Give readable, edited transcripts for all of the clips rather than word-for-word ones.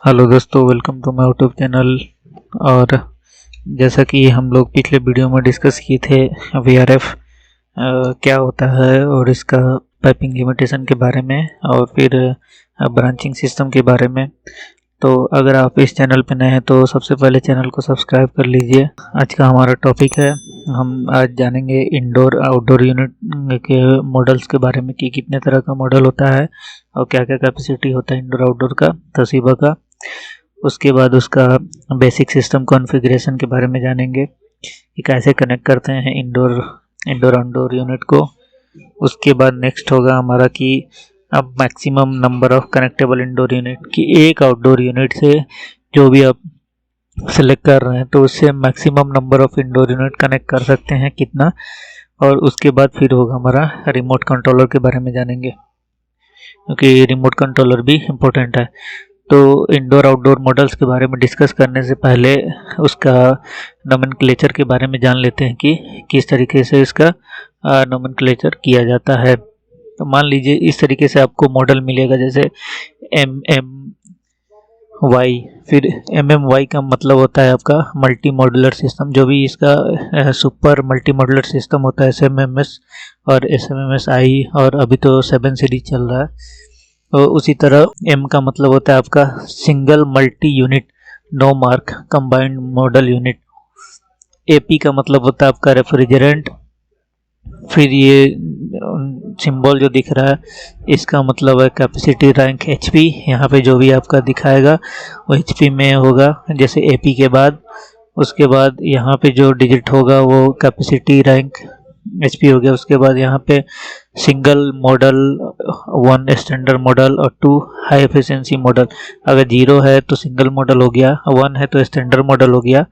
Hello दोस्तों, welcome to my YouTube channel. और जैसा कि हम लोग पिछले वीडियो में डिस्कस किए थे वीआरएफ क्या होता है और इसका पाइपिंग लिमिटेशन के बारे में और फिर ब्रांचिंग सिस्टम के बारे में। तो अगर आप इस चैनल पे नए हैं तो सबसे पहले चैनल को सब्सक्राइब कर लीजिए। आज का हमारा टॉपिक है, हम आज जानेंगे इंडोर आउटडोर यूनिट के मॉडल्स के बारे में कि कितने तरह का मॉडल होता है और क्या क्या कैपेसिटी होता है इंडोर आउटडोर का, तोशिबा का। उसके बाद उसका बेसिक सिस्टम कॉन्फ़िगरेशन के बारे में जानेंगे कि कैसे कनेक्ट करते हैं इंडोर आउटडोर यूनिट को। उसके बाद नेक्स्ट होगा हमारा कि अब maximum number of connectable indoor unit, कि एक आउटडोर यूनिट से जो भी आप सेलेक्ट कर रहे हैं तो उससे maximum number of indoor unit connect कर सकते हैं कितना। और उसके बाद फिर होगा हमारा रिमोट कंट्रोलर के बारे में जानेंगे, क्योंकि रिमोट कंट्रोलर भी इम्पोर्टेंट है। तो इंडोर आउटडोर मॉडल्स के बारे में डिस्कस करने से पहले उसका नोमेनक्लेचर के बारे में जान लेते हैं कि किस तरीके से इसका नोमेनक्लेचर किया जाता है। तो मान लीजिए इस तरीके से आपको मॉडल मिलेगा, जैसे MM-Y। फिर MM-Y का मतलब होता है आपका मल्टी मॉड्यूलर सिस्टम। जो भी इसका सुपर मल्टी मॉड्यूलर सिस्टम होता है SMMS और SMMS-I, और अभी तो 7 सीरीज चल रहा है। तो उसी तरह M का मतलब होता है आपका single multi unit no mark combined model unit. AP का मतलब होता है आपका रेफ्रिजरेंट। फिर ये सिंबल जो दिख रहा है इसका मतलब है कैपेसिटी रैंक HP। यहाँ पे जो भी आपका दिखाएगा वो HP में होगा, जैसे AP के बाद। उसके बाद यहाँ पे जो डिजिट होगा वो कैपेसिटी रैंक HP हो गया। उसके बाद यहाँ पे सिंगल मॉडल, 1 स्टैंडर्ड मॉडल और 2 हाई एफिशिएंसी मॉडल। अगर 0 है तो सिंगल मॉडल हो गया, 1 है तो स्टैंडर्ड मॉडल हो गया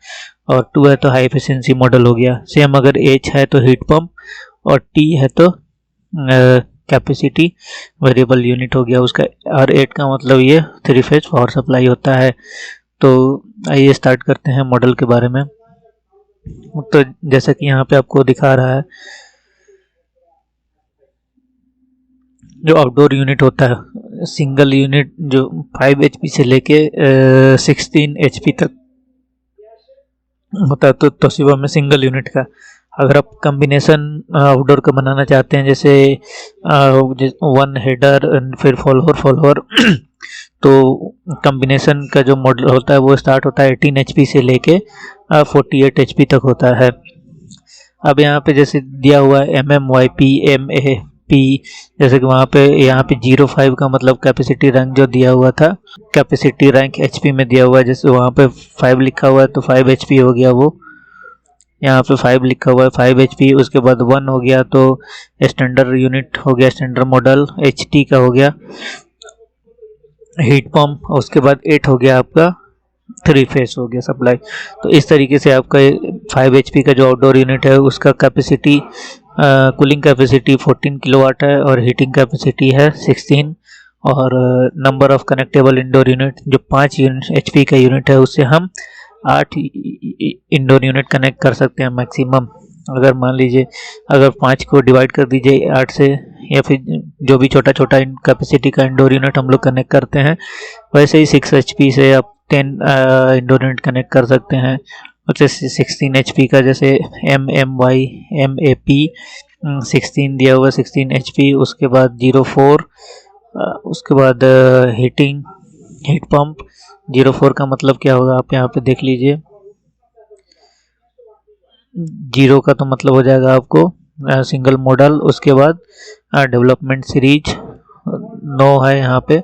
और 2 है तो हाई एफिशिएंसी मॉडल हो गया। सेम अगर H है तो हीट पंप और T है तो कैपेसिटी वेरिएबल यूनिट हो गया उसका। और 8 का मतलब ये 3 फेज पावर सप्लाई होता है। तो आइए स्टार्ट करते हैं मॉडल के बारे में। तो जैसा कि यहाँ पे आपको दिखा रहा है, जो आउटडोर यूनिट होता है सिंगल यूनिट जो 5 HP से लेके 16 HP तक होता है, तो तोशिबा में सिंगल यूनिट का। अगर आप कम्बिनेशन आउटडोर का बनाना चाहते हैं, जैसे 1 हेडर फिर फॉलोअर तो कम्बिनेशन का जो मॉडल होता है वो स्टार्ट होता है 18 HP से लेके 48 HP तक होता है। अब यहाँ पे जैसे दिया हुआ है MMYP MAP, जैसे कि वहाँ पे यहाँ पे 05 का मतलब कैपेसिटी रैंक जो दिया हुआ था, कैपेसिटी रैंक HP में दिया हुआ है। जैसे वहाँ पे 5 लिखा हुआ है तो 5 HP हो गया वो। यहाँ पे 5 लिखा हुआ है 5 HP। उसके बाद 1 हो गया तो स्टैंडर्ड यूनिट हो गया, स्टैंडर्ड मॉडल HT का हो गया, हीट पंप। उसके बाद 8 हो गया आपका 3 फेस हो गया सप्लाई। तो इस तरीके से आपका 5 HP का जो आउटडोर यूनिट है उसका कैपेसिटी कूलिंग कैपेसिटी 14 किलोवाट है और हीटिंग कैपेसिटी है 16। और number of connectable indoor unit, जो 5 HP का यूनिट है उससे हम 8 इंडोर यूनिट कनेक्ट कर सकते हैं मैक्सिमम। अगर मान लीजिए अगर 5 को डिवाइड कर दीजिए 8 से, या फिर जो भी छोटा छोटा कैपेसिटी का इंडोर यूनिट हम लोग कनेक्ट करते हैं, वैसे ही 6 HP से आप 10 इंडोर यूनिट कनेक्ट कर सकते हैं। जैसे 16 HP का, जैसे MMY MAP 16 दिया हुआ 16 HP। उसके बाद 04, उसके बाद हीट पंप 04 का मतलब क्या होगा आप यहाँ पे देख लीजिए। 0 का तो मतलब हो जाएगा आपको सिंगल मॉडल। उसके बाद डेवलपमेंट सीरीज 9 है यहाँ पे।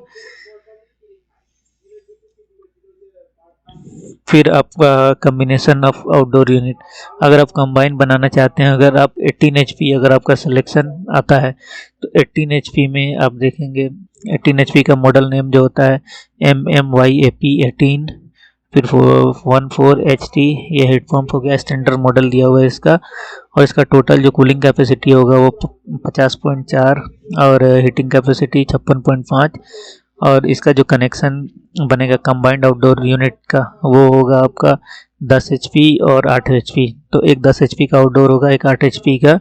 फिर आपका कम्बिनेशन ऑफ आउटडोर यूनिट, अगर आप कंबाइन बनाना चाहते हैं, अगर आप 18 HP अगर आपका सिलेक्शन आता है तो 18 HP में आप देखेंगे 18 HP का मॉडल नेम जो होता है MMYAP 18। फिर 14 HT, ये हीट पंप हो गया, स्टैंडर्ड मॉडल दिया हुआ है इसका। और इसका टोटल जो कूलिंग कैपेसिटी होगा वो 50.4 और हीटिंग कैपेसिटी 56.5। और इसका जो कनेक्शन बनेगा कंबाइंड आउटडोर यूनिट का वो होगा आपका 10 HP और 8 HP। तो एक 10 HP का आउटडोर होगा, एक 8 HP का।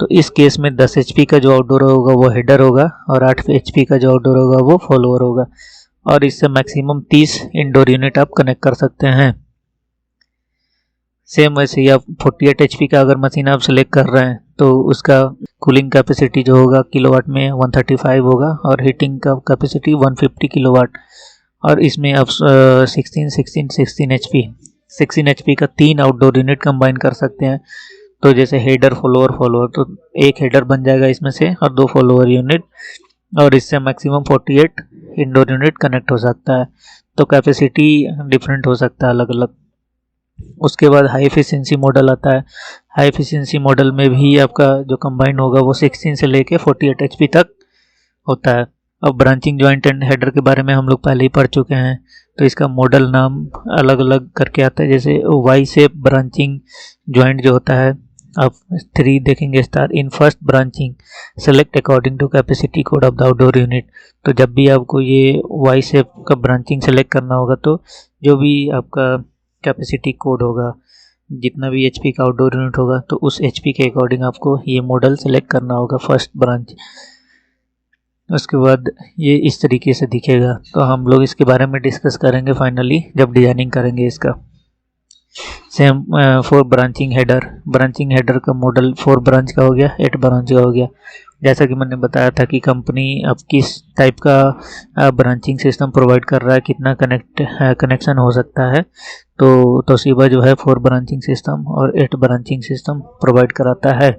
तो इस केस में 10 HP का जो आउटडोर होगा वो हेडर होगा और 8 HP का जो आउटडोर होगा वो फॉलोअर होगा। और इससे मैक्सिमम 30 इंडोर यूनिट आप कनेक्ट कर सकते हैं। सेम वैसे ही आप 48 HP का अगर मशीन आप सेलेक्ट कर रहे हैं तो उसका कूलिंग कैपेसिटी जो होगा किलोवाट में 135 होगा और हीटिंग का कैपेसिटी 150 किलोवाट। और इसमें आप 16 HP का 3 आउटडोर यूनिट कंबाइन कर सकते हैं। तो जैसे हेडर फॉलोअर तो एक हेडर बन जाएगा इसमें से और 2 फॉलोअर यूनिट, और इससे मैक्सिमम 48 इंडोर यूनिट कनेक्ट हो सकता है। तो कैपेसिटी डिफरेंट हो सकता है अलग अलग। उसके बाद हाई एफिशिएंसी मॉडल आता है। हाई एफिशिएंसी मॉडल में भी आपका जो कंबाइन होगा वो 16 से लेके 48 HP तक होता है। अब ब्रांचिंग जॉइंट एंड हेडर के बारे में हम लोग पहले ही पढ़ चुके हैं, तो इसका मॉडल नाम अलग अलग करके आता है। जैसे वाई शेप ब्रांचिंग जॉइंट जो होता है, आप 3 देखेंगे star in first branching select according to capacity code of the outdoor unit. तो जब भी आपको ये वाई शेप का ब्रांचिंग सेलेक्ट करना होगा तो जो भी आपका कैपेसिटी कोड होगा, जितना भी HP का आउटडोर यूनिट होगा, तो उस HP के अकॉर्डिंग आपको ये मॉडल सेलेक्ट करना होगा फर्स्ट ब्रांच। उसके बाद ये इस तरीके से दिखेगा। तो हम लोग इसके बारे में डिस्कस करेंगे फाइनली जब डिजाइनिंग करेंगे इसका। सेम 4 ब्रांचिंग हेडर का मॉडल 4 ब्रांच का हो गया, 8 ब्रांच का हो गया। जैसा कि मैंने बताया था कि कंपनी अब किस टाइप का ब्रांचिंग सिस्टम प्रोवाइड कर रहा है, कितना कनेक्शन हो सकता है। तो तोशिबा जो है 4 ब्रांचिंग सिस्टम और 8 ब्रांचिंग सिस्टम प्रोवाइड कराता है।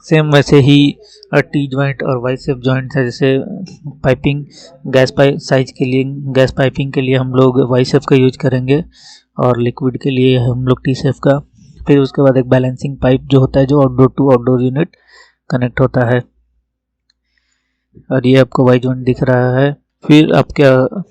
सेम वैसे ही टी जॉइंट और वाई शेप जॉइंट है। जैसे पाइपिंग गैस पाइपिंग के लिए हम लोग वाई शेप का यूज करेंगे और लिक्विड के लिए हम लोग टी शेप का। फिर उसके बाद एक बैलेंसिंग पाइप जो होता है जो outdoor to outdoor unit connect होता है, और ये आपको वाई जॉइंट दिख रहा है। फिर आपका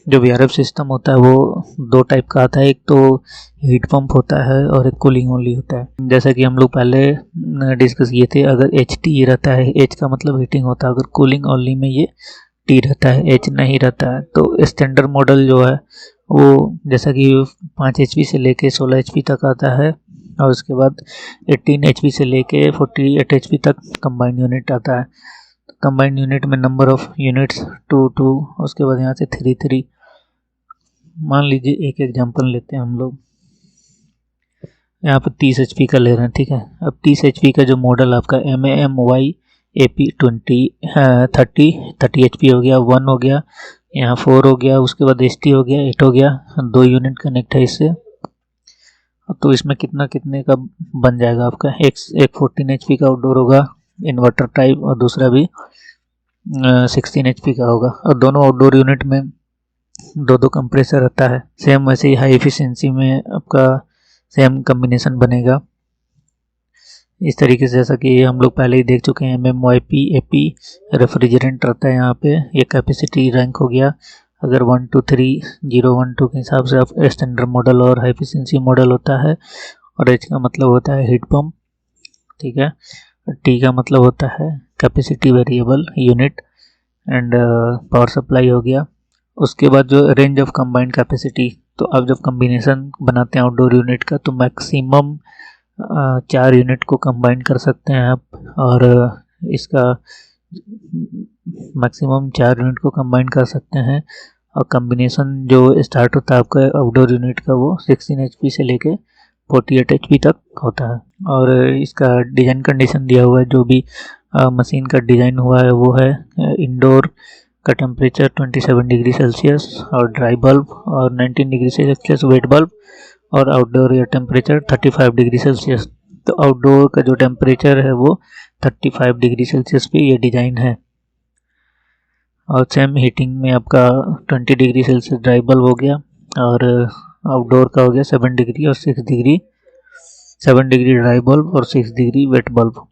जो VRF सिस्टम होता है वो 2 टाइप का आता है, एक तो हीट पंप होता है और एक कूलिंग ओनली होता है। जैसा कि हम लोग पहले डिस्कस किए थे, अगर HT रहता है, H का मतलब हीटिंग होता है, अगर कूलिंग ओनली में ये T रहता है, H नहीं रहता है। तो स्टैंडर्ड मॉडल जो है वो जैसा कि 5 HP से लेके 16 HP तक आता है, और उसके बाद 18 HP से लेके 48 HP तक कंबाइंड यूनिट आता है। कंबाइंड यूनिट में नंबर ऑफ यूनिट्स 2, उसके बाद यहाँ से 3। मान लीजिए एक एग्जांपल लेते हैं हम लोग, यहाँ पर 30 HP का ले रहे हैं, ठीक है। अब 30 HP का जो मॉडल आपका MAMY AP 30 HP हो गया, 1 हो गया, यहाँ 4 हो गया, उसके बाद ST हो गया, 8 हो गया, 2 यूनिट कनेक्ट है इससे। तो इसमें कितने का बन जाएगा आपका, एक 14 HP का आउटडोर होगा इन्वर्टर टाइप, और दूसरा भी 16 HP का होगा, और दोनों आउटडोर यूनिट में 2 कंप्रेसर रहता है। सेम वैसे ही हाई एफिशिएंसी में आपका सेम कम्बिनेशन बनेगा इस तरीके से, जैसा कि हम लोग पहले ही देख चुके हैं। MMYP AP रेफ्रिजरेंट रहता है यहाँ पे, ये कैपेसिटी रैंक हो गया। अगर 1 2 3 0 1 2 के हिसाब से आप स्टैंडर्ड मॉडल और हाई एफिशिएंसी मॉडल होता है, और H का मतलब होता है हीट पंप, ठीक है। T का मतलब होता है capacity variable unit, and power supply हो गया। उसके बाद जो रेंज ऑफ कंबाइंड कैपेसिटी, तो आप जब कम्बिनेशन बनाते हैं आउटडोर यूनिट का तो मैक्सिमम 4 यूनिट को कंबाइन कर सकते हैं आप, और इसका मैक्सिमम 4 यूनिट को कंबाइन कर सकते हैं। और कम्बिनेशन जो स्टार्ट होता है आपका आउटडोर यूनिट का वो 16 HP से लेके 48 HP तक होता है। और इसका डिज़ाइन कंडीशन दिया हुआ है, जो भी मशीन का डिज़ाइन हुआ है वो है इंडोर का टेम्परेचर 27 डिग्री सेल्सियस और ड्राई बल्ब, और 19 डिग्री सेल्सियस वेट बल्ब, और outdoor air temperature 35 degree Celsius. तो आउटडोर का जो टेम्परेचर है वो 35 डिग्री सेल्सियस पे ये डिज़ाइन है। और सेम हीटिंग में आपका 20 डिग्री सेल्सियस ड्राई बल्ब हो गया, और आउटडोर का हो गया 7 डिग्री और 6 डिग्री, 7 डिग्री ड्राई बल्ब और 6 डिग्री वेट बल्ब।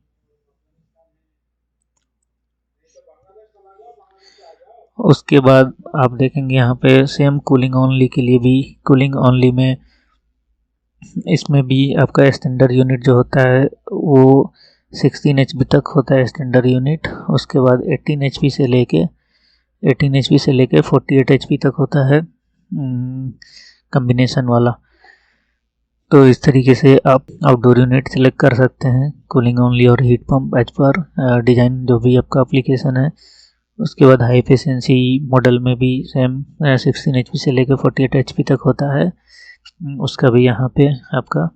उसके बाद आप देखेंगे यहाँ पे सेम कूलिंग ओनली के लिए भी, कूलिंग ओनली में इसमें भी आपका स्टैंडर्ड यूनिट जो होता है वो 16 HP तक होता है स्टैंडर्ड यूनिट। उसके बाद 18 HP से लेके 48 HP तक होता है कम्बिनेशन वाला। तो इस तरीके से आप आउटडोर यूनिट सेलेक्ट कर सकते हैं, कूलिंग ओनली और heat pump as per design जो भी आपका एप्लीकेशन है उसके बाद हाई एफिशिएंसी मॉडल में भी सेम 16 HP से लेकर 48 HP तक होता है। उसका भी यहाँ पे आपका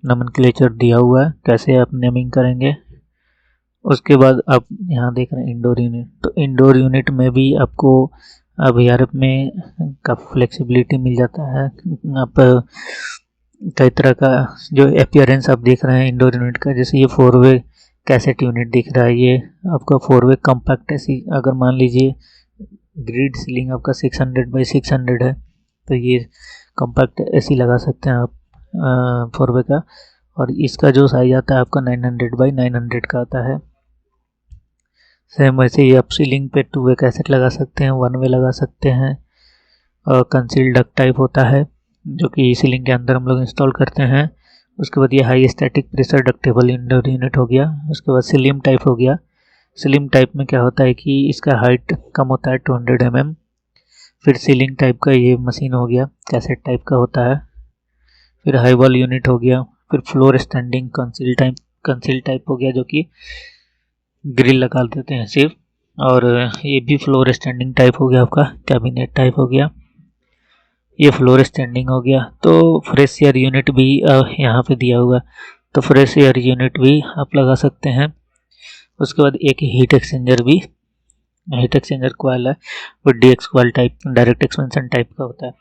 नोमेनक्लेचर दिया हुआ है, कैसे आप नेमिंग करेंगे। उसके बाद आप यहाँ देख रहे हैं इंडोर यूनिट, तो इंडोर यूनिट में भी आपको VRF में काफ़ी फ्लेक्सिबिलिटी मिल जाता है। आप कई तरह का जो अपीयरेंस आप देख रहे हैं इंडोर यूनिट का, जैसे ये 4-वे कैसेट यूनिट दिख रहा है, ये आपका 4-वे कॉम्पैक्ट एसी। अगर मान लीजिए ग्रिड सीलिंग आपका 600 बाई 600 है, तो ये कॉम्पैक्ट एसी लगा सकते हैं आप 4-वे का। और इसका जो साइज आता है आपका 900 बाई 900 का आता है। सेम वैसे ही आप सीलिंग पे 2-वे कैसेट लगा सकते हैं, 1-वे लगा सकते हैं। और कंसील डक्ट टाइप होता है जो कि सीलिंग के अंदर हम लोग इंस्टॉल करते हैं। उसके बाद ये high static pressure ductable indoor unit हो गया। उसके बाद स्लिम टाइप हो गया। स्लिम टाइप में क्या होता है कि इसका हाइट कम होता है 200 mm। फिर सीलिंग टाइप का ये मशीन हो गया, कैसेट टाइप का होता है। फिर हाई वॉल यूनिट हो गया। फिर फ्लोर स्टैंडिंग कंसील टाइप हो गया, जो कि ग्रिल लगा देते हैं सिर्फ। और ये भी फ्लोर स्टैंडिंग टाइप हो गया, आपका कैबिनेट टाइप हो गया, ये फ्लोर स्टैंडिंग हो गया। तो फ्रेश एयर यूनिट भी यहाँ पे दिया हुआ है, तो फ्रेश एयर यूनिट भी आप लगा सकते हैं। उसके बाद एक हीट एक्सचेंजर कॉइल है, वो DX coil type direct expansion type का होता है।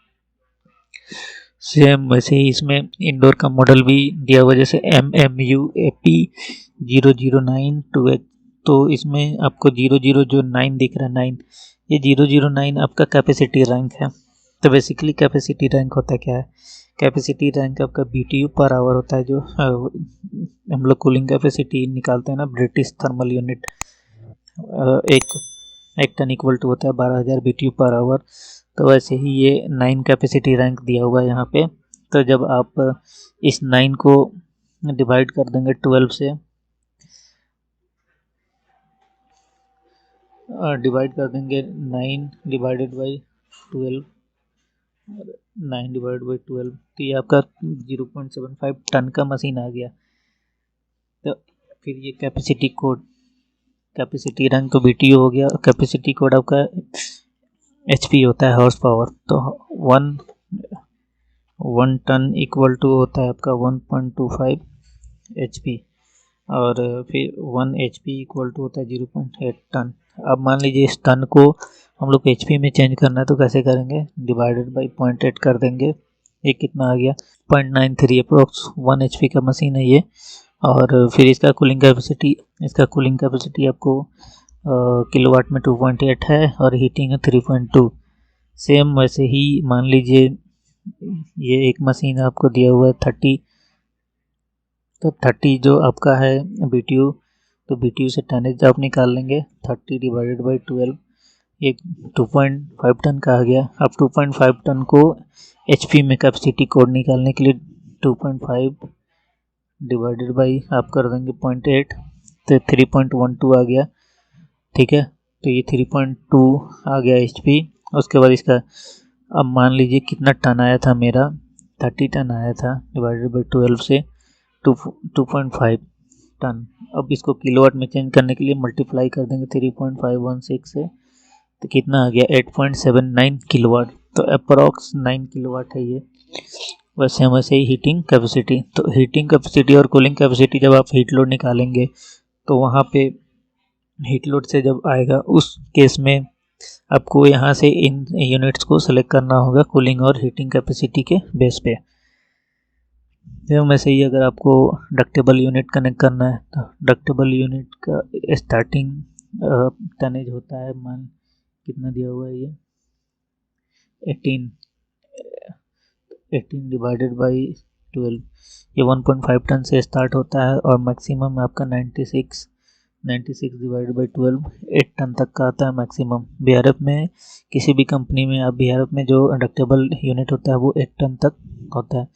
सेम वैसे ही इसमें इंडोर का मॉडल भी दिया हुआ, जैसे MMU AP 009 तो इसमें आपको 00 जो 9 दिख रहा है 9, ये 009 आपका कैपेसिटी रैंक है। तो बेसिकली कैपेसिटी रैंक होता क्या है? कैपेसिटी रैंक आपका BTU पर आवर होता है, जो हम लोग कूलिंग कैपेसिटी निकालते हैं ना, ब्रिटिश थर्मल यूनिट। एक टन इक्वल टू होता है 12,000 BTU पर आवर। तो वैसे ही ये 9 कैपेसिटी रैंक दिया हुआ है यहाँ पे। तो जब आप इस 9 को डिवाइड कर देंगे 12 से, डिवाइड कर देंगे 9 डिवाइडेड बाई 12, 9 डिवाइड बाई 12, तो ये आपका 0.75 टन का मशीन आ गया। तो फिर ये कैपेसिटी रैंक तो BTU हो गया, कैपेसिटी कोड आपका HP होता है, हॉर्स पावर। तो 1 टन इक्वल टू होता है आपका 1.25 HP, और फिर 1 HP इक्वल टू होता है 0.8 टन। अब मान लीजिए इस टन को हम लोग HP में चेंज करना है, तो कैसे करेंगे? डिवाइडेड बाई 0.8 कर देंगे। ये कितना आ गया? 0.93 अप्रोक्स 1 HP का मशीन है ये। और फिर इसका कूलिंग कैपेसिटी आपको किलोवाट में 2.8 है, और हीटिंग है 3.2। सेम वैसे ही मान लीजिए ये एक मशीन आपको दिया हुआ है 30, तो 30 जो आपका है BTU, तो BTU से टनेज आप निकाल लेंगे। 30 डिवाइडेड बाई 12, ये 2.5 टन का आ गया। अब 2.5 टन को HP में कैपेसिटी कोड निकालने के लिए 2.5 डिवाइडेड बाई आप कर देंगे 0.8, तो 3.12 आ गया। ठीक है, तो ये 3.2 आ गया HP। उसके बाद इसका अब मान लीजिए कितना टन आया था मेरा, 30 टन आया था, डिवाइडेड बाई 12 से 2.5 टन। अब इसको किलोवाट में चेंज करने के लिए मल्टीप्लाई कर देंगे 3.516 से, तो कितना आ गया? 8.79 किलोवाट। तो अप्रॉक्स 9 किलोवाट है ये। वैसे ही हीटिंग कैपेसिटी, तो हीटिंग कैपेसिटी और कूलिंग कैपेसिटी जब आप हीट लोड निकालेंगे, तो वहाँ पे हीट लोड से जब आएगा उस केस में आपको यहाँ से इन यूनिट्स को सेलेक्ट करना होगा कूलिंग और हीटिंग कैपेसिटी के बेस पे। वैसे ही अगर आपको डक्टेबल यूनिट कनेक्ट करना है, तो डक्टेबल यूनिट का स्टार्टिंग टनेज होता है, मान कितना दिया हुआ है ये 18 डिवाइडेड बाई 12, ये 1.5 टन से स्टार्ट होता है, और मैक्सिमम आपका 96 डिवाइडेड बाई 12 8 टन तक का आता है मैक्सिमम। BRF में किसी भी कंपनी में आप BRF में जो डक्टेबल यूनिट होता है वो 8 टन तक होता है।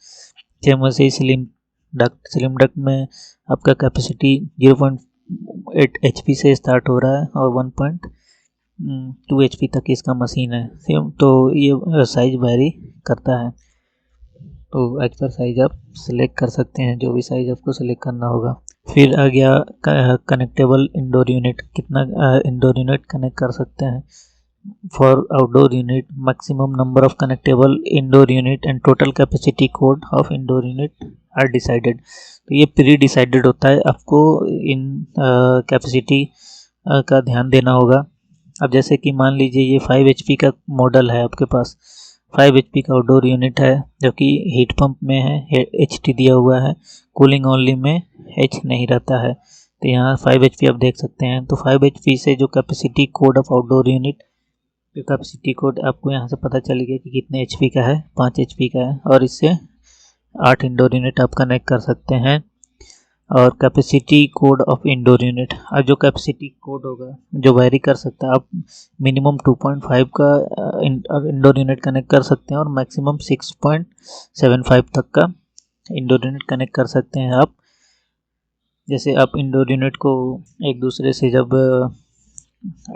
सेम वैसे ही स्लिम डक्ट में आपका कैपेसिटी 0.8 HP से स्टार्ट हो रहा है, और 1.2 HP तक इसका मशीन है। सेम, तो ये साइज वेरी करता है, तो एज पर साइज आप सिलेक्ट कर सकते हैं, जो भी साइज आपको सिलेक्ट करना होगा। फिर आ गया कनेक्टेबल इंडोर यूनिट, कितना इंडोर यूनिट कनेक्ट कर सकते हैं। For outdoor unit maximum number of connectable indoor unit and total capacity code of indoor unit are decided. तो ये प्री डिसाइडेड होता है, आपको इन कैपेसिटी का ध्यान देना होगा। अब जैसे कि मान लीजिए ये 5 HP का मॉडल है आपके पास, 5 HP का आउटडोर यूनिट है जो कि हीट पंप में है, HT दिया हुआ है, कूलिंग ओनली में H नहीं रहता है। तो यहाँ 5 HP आप देख सकते हैं। तो 5 HP से जो capacity code of outdoor unit, capacity code आपको यहाँ से पता चल गया कि कितने HP का है, 5 HP का है, और इससे 8 इंडोर यूनिट आप कनेक्ट कर सकते हैं। और capacity code of indoor unit, अब जो कैपेसिटी कोड होगा जो वेरी कर सकता है, आप मिनिमम 2.5 का इंडोर यूनिट कनेक्ट कर सकते हैं और मैक्सिमम 6.75 तक का इंडोर यूनिट कनेक्ट कर सकते हैं आप। जैसे आप इंडोर यूनिट को एक दूसरे से जब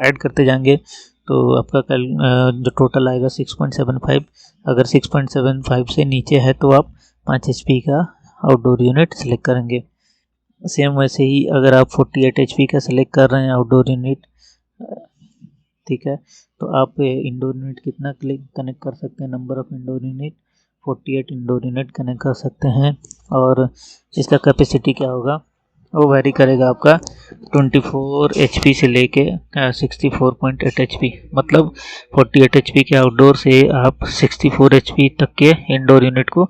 ऐड करते जाएंगे तो आपका कल जो टोटल आएगा 6.75, अगर 6.75 से नीचे है तो आप 5 HP का आउटडोर यूनिट सेलेक्ट करेंगे। सेम वैसे ही अगर आप 48 HP का सेलेक्ट कर रहे हैं आउटडोर यूनिट, ठीक है, तो आप इंडोर यूनिट कितना कनेक्ट कर सकते हैं, number of indoor unit 48 indoor unit connect कर सकते हैं। और इसका कैपेसिटी क्या होगा वो वेरी करेगा आपका 24 HP से लेके 64.8 HP, मतलब 48 HP के आउटडोर से आप 64 HP तक के इंडोर यूनिट को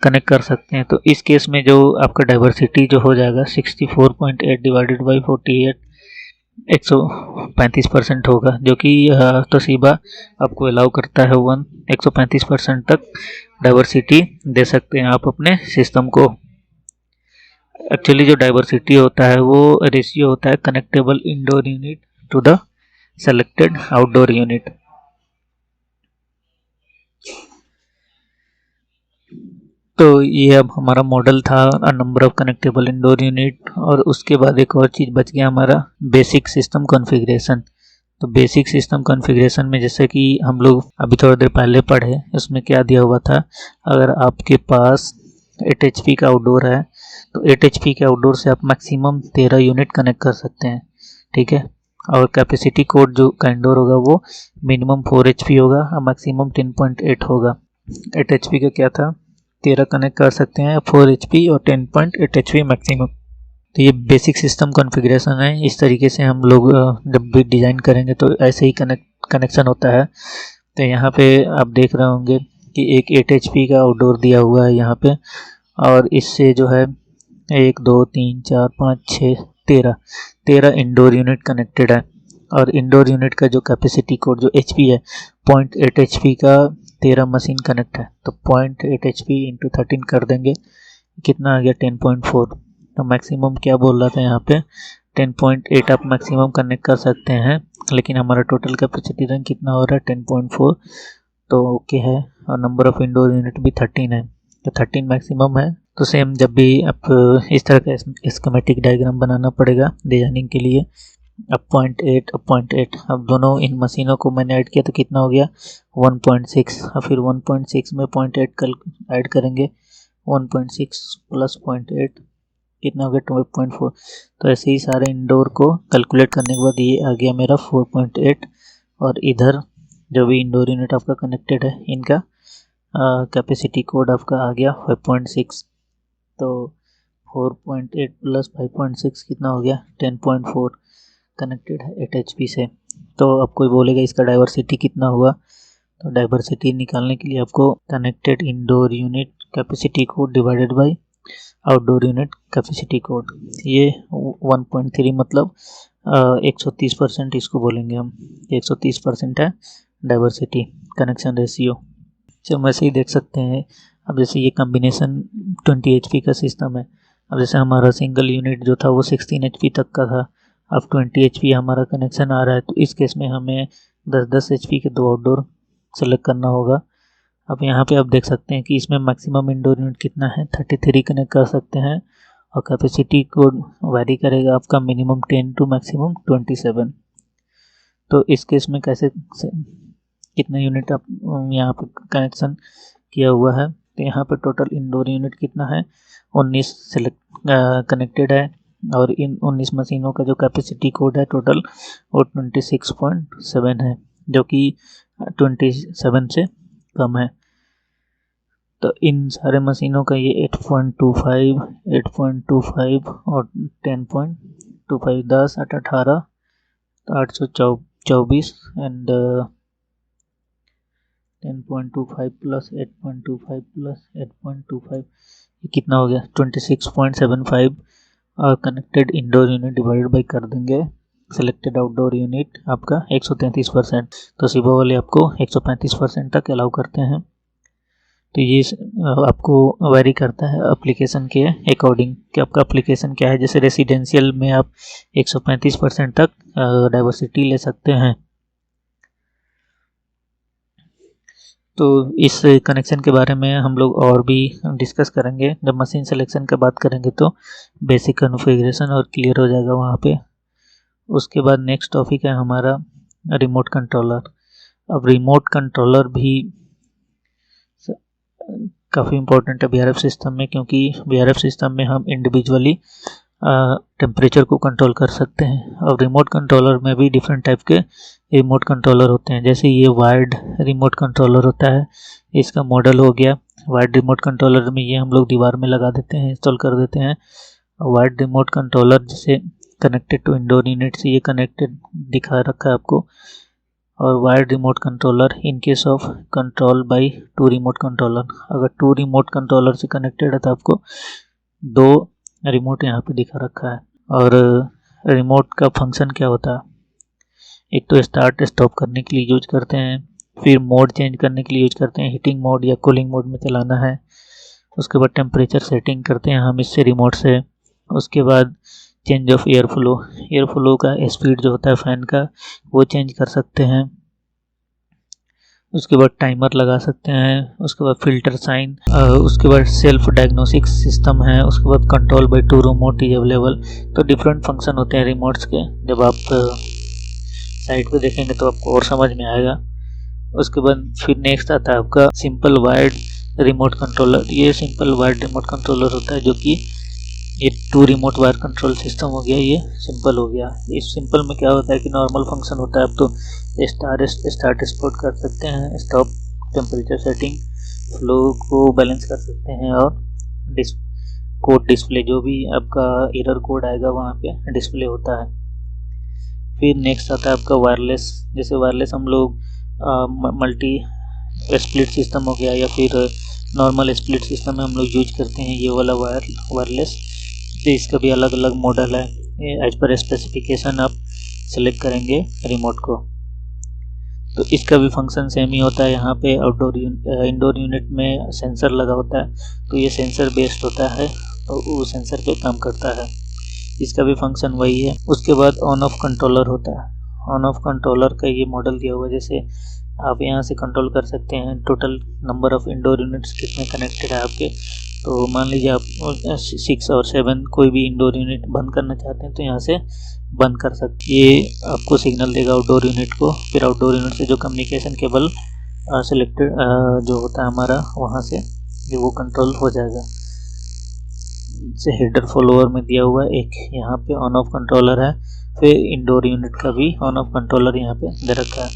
कनेक्ट कर सकते हैं। तो इस केस में जो आपका डाइवर्सिटी जो हो जाएगा 64.8 डिवाइडेड बाई 48, 135% होगा, जो कि तोशिबा आपको अलाउ करता है 135% तक डाइवर्सिटी दे सकते हैं आप अपने सिस्टम को। एक्चुअली जो डाइवर्सिटी होता है वो रेशियो होता है connectable indoor unit to the selected outdoor unit. तो ये अब हमारा मॉडल था number of connectable indoor unit, और उसके बाद एक और चीज़ बच गया हमारा बेसिक सिस्टम कॉन्फ़िगरेशन। तो बेसिक सिस्टम कॉन्फ़िगरेशन में जैसे कि हम लोग अभी थोड़ी देर पहले पढ़े, उसमें क्या दिया हुआ था, अगर आपके पास 8 HP का आउटडोर है तो 8 HP के आउटडोर से आप मैक्सिमम 13 यूनिट कनेक्ट कर सकते हैं, ठीक है। और कैपेसिटी कोड जो का इंडोर होगा वो मिनिमम 4 HP होगा और मैक्सिमम 10.8 होगा। 8 HP का क्या था, 13 कनेक्ट कर सकते हैं, 4 HP और 10.8 HP मैक्सिमम। तो ये बेसिक सिस्टम कॉन्फ़िगरेशन है। इस तरीके से हम लोग जब भी डिज़ाइन करेंगे तो ऐसे ही कनेक्शन होता है। तो यहाँ पे आप देख रहे होंगे कि एक 8 HP का आउटडोर दिया हुआ है यहाँ पे, और इससे जो है 1 2 3 4 5 6 13 इंडोर यूनिट कनेक्टेड है। और इंडोर यूनिट का जो कैपेसिटी कोड जो HP है 0.8 HP का 13 मशीन कनेक्ट है, तो 0.8 HP इंटू 13 कर देंगे, कितना आ गया 10.4। तो मैक्सिमम क्या बोल रहा था यहाँ पे 10.8 आप मैक्सिमम कनेक्ट कर सकते हैं, लेकिन हमारा टोटल कैपेसिटी रन कितना हो रहा है 10.4, तो ओके है। और नंबर ऑफ इंडोर यूनिट भी 13 है, तो 13 मैक्सिमम है। तो सेम जब भी आप इस तरह का स्कीमेटिक डायग्राम बनाना पड़ेगा डिजाइनिंग के लिए, अब 0.8 अब 0.8, अब दोनों इन मशीनों को मैंने ऐड किया तो कितना हो गया 1.6, और फिर 1.6 में 0.8 कल ऐड करेंगे, 1.6 प्लस 0.8 कितना हो गया 12.4। तो ऐसे ही सारे इंडोर को कैलकुलेट करने के बाद ये आ गया मेरा 4.8, और इधर जो भी इंडोर यूनिट आपका कनेक्टेड है इनका कैपेसिटी कोड आपका आ गया 5.6। तो 4.8 प्लस 5.6 कितना हो गया 10.4 कनेक्टेड है 8 HP से। तो अब कोई बोलेगा इसका डाइवर्सिटी कितना हुआ, तो डाइवर्सिटी निकालने के लिए आपको connected indoor unit capacity code divided by outdoor unit capacity code, ये 1.3 मतलब 130% इसको बोलेंगे हम, 130% है डाइवर्सिटी कनेक्शन रेशियो। जब वैसे ही देख सकते हैं, अब जैसे ये कम्बिनेशन 20 HP का सिस्टम है, अब जैसे हमारा सिंगल यूनिट जो था वो 16 HP तक का था, अब 20 HP हमारा कनेक्शन आ रहा है, तो इस केस में हमें 10 HP के 2 आउटडोर सेलेक्ट करना होगा। अब यहाँ पे आप देख सकते हैं कि इसमें मैक्सिमम इंडोर यूनिट कितना है 33 कनेक्ट कर सकते हैं, और कैपेसिटी कोड वैरी करेगा आपका मिनिमम 10 टू मैक्सिमम 27। तो इस केस में कैसे कितना यूनिट आप यहाँ पे कनेक्शन किया हुआ है, तो यहाँ पे टोटल इंडोर यूनिट कितना है 19 सेलेक्ट कनेक्टेड है, और इन 19 मशीनों का जो कैपेसिटी कोड है टोटल वो 26.7 है, जो कि 27 से कम है। तो इन सारे मशीनों का ये 8.25, 8.25 और 10.25, 10, 8, 18, 824 एंड 10.25 प्लस 8.25 प्लस 8.25, ये कितना हो गया 26.75 connected indoor unit divided by कर देंगे सिलेक्टेड आउटडोर यूनिट आपका 133%। तो सिबो वाले आपको 135% तक अलाउ करते हैं। तो ये आपको वेरी करता है एप्लीकेशन के अकॉर्डिंग कि आपका एप्लीकेशन क्या है। जैसे रेसिडेंशियल में आप 135% तक डाइवर्सिटी ले सकते हैं। तो इस कनेक्शन के बारे में हम लोग और भी डिस्कस करेंगे जब मशीन सिलेक्शन की बात करेंगे, तो बेसिक कॉन्फ़िगरेशन और क्लियर हो जाएगा वहाँ पे। उसके बाद नेक्स्ट टॉपिक है हमारा रिमोट कंट्रोलर। अब रिमोट कंट्रोलर भी काफ़ी इम्पोर्टेंट है VRF सिस्टम में, क्योंकि VRF सिस्टम में हम इंडिविजुअली टेम्परेचर को कंट्रोल कर सकते हैं। और रिमोट कंट्रोलर में भी डिफरेंट टाइप के रिमोट कंट्रोलर होते हैं। जैसे ये वायर्ड रिमोट कंट्रोलर होता है, इसका मॉडल हो गया वायर्ड रिमोट कंट्रोलर में। ये हम लोग दीवार में लगा देते हैं, इंस्टॉल कर देते हैं। वायर्ड रिमोट कंट्रोलर जैसे कनेक्टेड टू इंडोर यूनिट से ये कनेक्टेड दिखा रखा है आपको। और wired remote controller in case of control by 2 remote controller, अगर 2 रिमोट कंट्रोलर से कनेक्टेड है तो आपको 2 रिमोट यहाँ पे दिखा रखा है। और रिमोट का फंक्शन क्या होता है, एक तो स्टार्ट स्टॉप करने के लिए यूज करते हैं, फिर मोड चेंज करने के लिए यूज करते हैं, हीटिंग मोड या कूलिंग मोड में चलाना है। उसके बाद टेम्परेचर सेटिंग करते हैं हम इससे रिमोट से। उसके बाद चेंज ऑफ एयर फ्लो का स्पीड जो होता है फ़ैन का वो चेंज कर सकते हैं। उसके बाद टाइमर लगा सकते हैं। उसके बाद फिल्टर साइन, उसके बाद सेल्फ डायग्नोस्टिक सिस्टम है। उसके बाद control by 2 remote is available. तो डिफरेंट फंक्शन होते हैं रिमोट्स के। जब आप साइट पे देखेंगे तो आपको और समझ में आएगा। उसके बाद फिर नेक्स्ट आता है आपका सिंपल वायर्ड रिमोट कंट्रोलर। ये सिंपल वायर्ड रिमोट कंट्रोलर होता है, जो कि ये 2 रिमोट वायर कंट्रोल सिस्टम हो गया, ये सिंपल हो गया। इस सिंपल में क्या होता है कि नॉर्मल फंक्शन होता है। आप तो स्टार्ट स्पॉट कर सकते हैं, स्टॉप टेम्परेचर सेटिंग, फ्लो को बैलेंस कर सकते हैं, और कोड डिस्प्ले जो भी आपका एरर कोड आएगा वहाँ पे डिस्प्ले होता है। फिर नेक्स्ट आता है आपका वायरलेस। जैसे वायरलेस हम लोग मल्टी स्प्लिट सिस्टम हो गया या फिर नॉर्मल स्प्लिट सिस्टम में हम लोग यूज करते हैं ये वाला वायरलेस। तो इसका भी अलग अलग मॉडल है, एज पर स्पेसिफिकेशन आप सेलेक्ट करेंगे रिमोट को। तो इसका भी फंक्शन सेम ही होता है। यहाँ पे इंडोर यूनिट में सेंसर लगा होता है, तो ये सेंसर बेस्ड होता है, तो वो सेंसर पे काम करता है। इसका भी फंक्शन वही है। उसके बाद ऑन ऑफ कंट्रोलर होता है। ऑन ऑफ कंट्रोलर का ये मॉडल दिया हुआ है। जैसे आप यहाँ से कंट्रोल कर सकते हैं total number of indoor units कितने कनेक्टेड है आपके। तो मान लीजिए आप 6 और 7 कोई भी इंडोर यूनिट बंद करना चाहते हैं तो यहाँ से बंद कर सकते। ये आपको सिग्नल देगा आउटडोर यूनिट को। फिर आउटडोर यूनिट से जो कम्युनिकेशन केबल सिलेक्टेड जो होता है हमारा, वहाँ से जो वो कंट्रोल हो जाएगा। से हेडर फॉलोअर में दिया हुआ एक यहाँ पे ऑन ऑफ कंट्रोलर है। फिर इंडोर यूनिट का भी ऑन ऑफ कंट्रोलर यहाँ पे दे रखा है।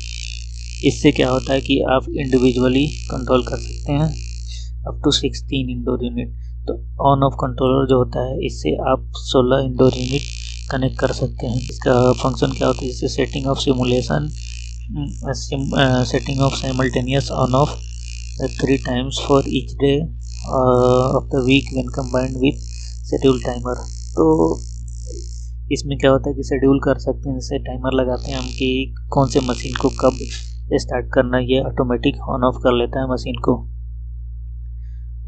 इससे क्या होता है कि आप इंडिविजुअली कंट्रोल कर सकते हैं अप टू 16 इंडोर यूनिट। तो ऑन ऑफ कंट्रोलर जो होता है इससे आप 16 इंडोर यूनिट कनेक्ट कर सकते हैं। इसका फंक्शन क्या होता है, जैसे setting of simulation, setting of simultaneous on off 3 times for each day of the week when combined with schedule timer. तो इसमें क्या होता है कि शेड्यूल कर सकते हैं, जैसे टाइमर लगाते हैं हम कि कौन से मशीन को कब स्टार्ट करना, ये ऑटोमेटिक ऑन ऑफ कर लेता है मशीन को।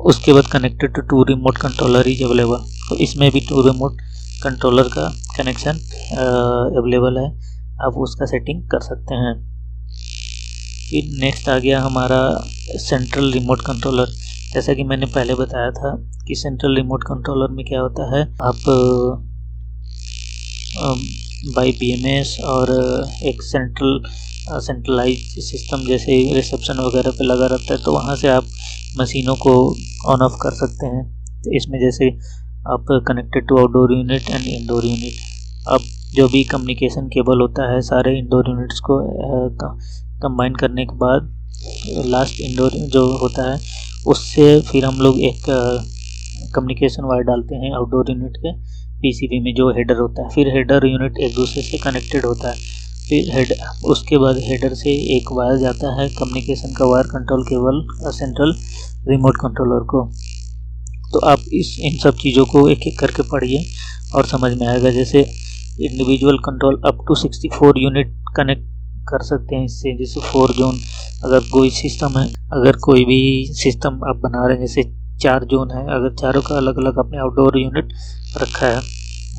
उसके बाद connected to 2 remote controller is available. तो इसमें भी 2 रिमोट कंट्रोलर का कनेक्शन अवेलेबल है, आप उसका सेटिंग कर सकते हैं। फिर नेक्स्ट आ गया हमारा सेंट्रल रिमोट कंट्रोलर। जैसा कि मैंने पहले बताया था कि सेंट्रल रिमोट कंट्रोलर में क्या होता है, आप बाय BMS और एक सेंट्रलाइज सिस्टम जैसे रिसेप्शन वगैरह पे लगा रहता है, तो वहाँ से आप मशीनों को ऑन ऑफ कर सकते हैं। तो इसमें जैसे आप connected to outdoor unit and indoor unit. अब जो भी कम्युनिकेशन केबल होता है सारे इंडोर यूनिट्स को कंबाइन करने के बाद लास्ट इंडोर जो होता है उससे फिर हम लोग एक कम्युनिकेशन वायर डालते हैं आउटडोर यूनिट के पीसीबी में जो हेडर होता है। फिर हेडर यूनिट एक दूसरे से कनेक्टेड होता है। फिर उसके बाद हेडर से एक वायर जाता है कम्युनिकेशन का wire control cable central remote controller को। तो आप इन सब चीज़ों को एक एक करके पढ़िए और समझ में आएगा। जैसे individual control up to 64 unit connect कर सकते हैं इससे, जैसे 4 जोन। अगर कोई सिस्टम है, अगर कोई भी सिस्टम आप बना रहे हैं, जैसे 4 जोन है, अगर चारों का अलग अलग अपने आउटडोर यूनिट रखा है,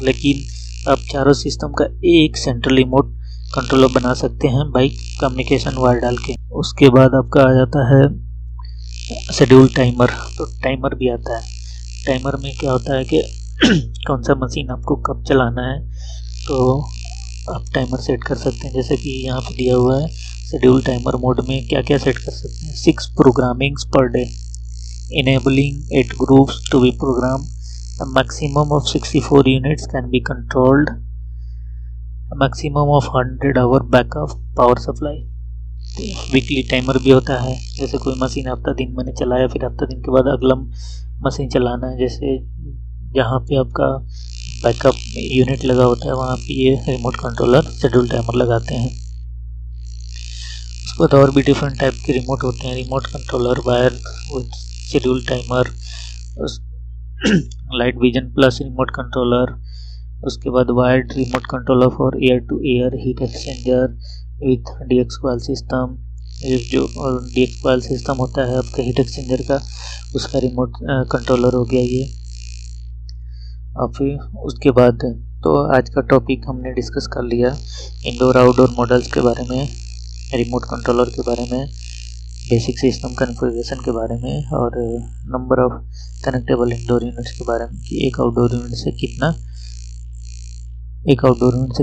लेकिन आप चारों सिस्टम का एक सेंट्रल रिमोट कंट्रोलर बना सकते हैं बाई कम्युनिकेशन वायर डाल के। उसके बाद आपका आ जाता है शेड्यूल टाइमर। तो टाइमर भी आता है। टाइमर में क्या होता है कि कौन सा मशीन आपको कब चलाना है, तो आप टाइमर सेट कर सकते हैं। जैसे कि यहाँ पे दिया हुआ है शेड्यूल टाइमर मोड में क्या क्या सेट कर सकते हैं। 6 programmings per day, enabling 8 groups to be programmed. A maximum of 64 units can be controlled. A maximum of 100 hour backup power supply. Weekly timer भी होता है। जैसे कोई मशीन हफ्ता दिन मैंने चलाया, फिर हफ्ता दिन के बाद अगला मशीन चलाना है, जैसे जहाँ पे आपका बैकअप यूनिट लगा होता है वहाँ पे ये रिमोट कंट्रोलर शेड्यूल टाइमर लगाते हैं। उसके बाद और भी डिफरेंट टाइप के रिमोट होते हैं। Remote controller wire with schedule timer, light vision plus remote controller. उसके बाद wired remote controller for air to air heat exchanger with DX coil system. जो डीएक्स कॉइल सिस्टम होता है आपका हीट एक्सचेंजर का, उसका रिमोट कंट्रोलर हो गया ये। और फिर उसके बाद तो आज का टॉपिक हमने डिस्कस कर लिया इंडोर आउटडोर मॉडल्स के बारे में, रिमोट कंट्रोलर के बारे में, बेसिक सिस्टम कॉन्फ़िगरेशन के बारे में, और number of connectable indoor units के बारे में कि एक आउटडोर यूनिट से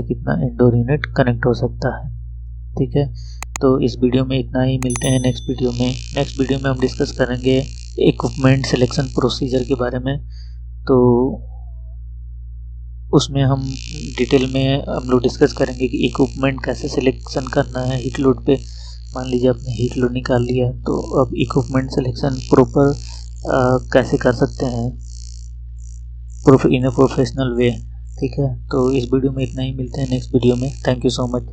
कितना इंडोर यूनिट कनेक्ट हो सकता है। ठीक है, तो इस वीडियो में इतना ही। मिलते हैं नेक्स्ट वीडियो में। नेक्स्ट वीडियो में हम डिस्कस करेंगे इक्विपमेंट सिलेक्शन प्रोसीजर के बारे में। तो उसमें हम डिटेल में हम लोग डिस्कस करेंगे कि इक्विपमेंट कैसे सिलेक्शन करना है हीट लोड पे। मान लीजिए आपने हीट लोड निकाल लिया, तो अब इक्विपमेंट सिलेक्शन प्रॉपर कैसे कर सकते हैं इन ए प्रोफेशनल वे। ठीक है, तो इस वीडियो में इतना ही। मिलते हैं नेक्स्ट वीडियो में। Thank you so much.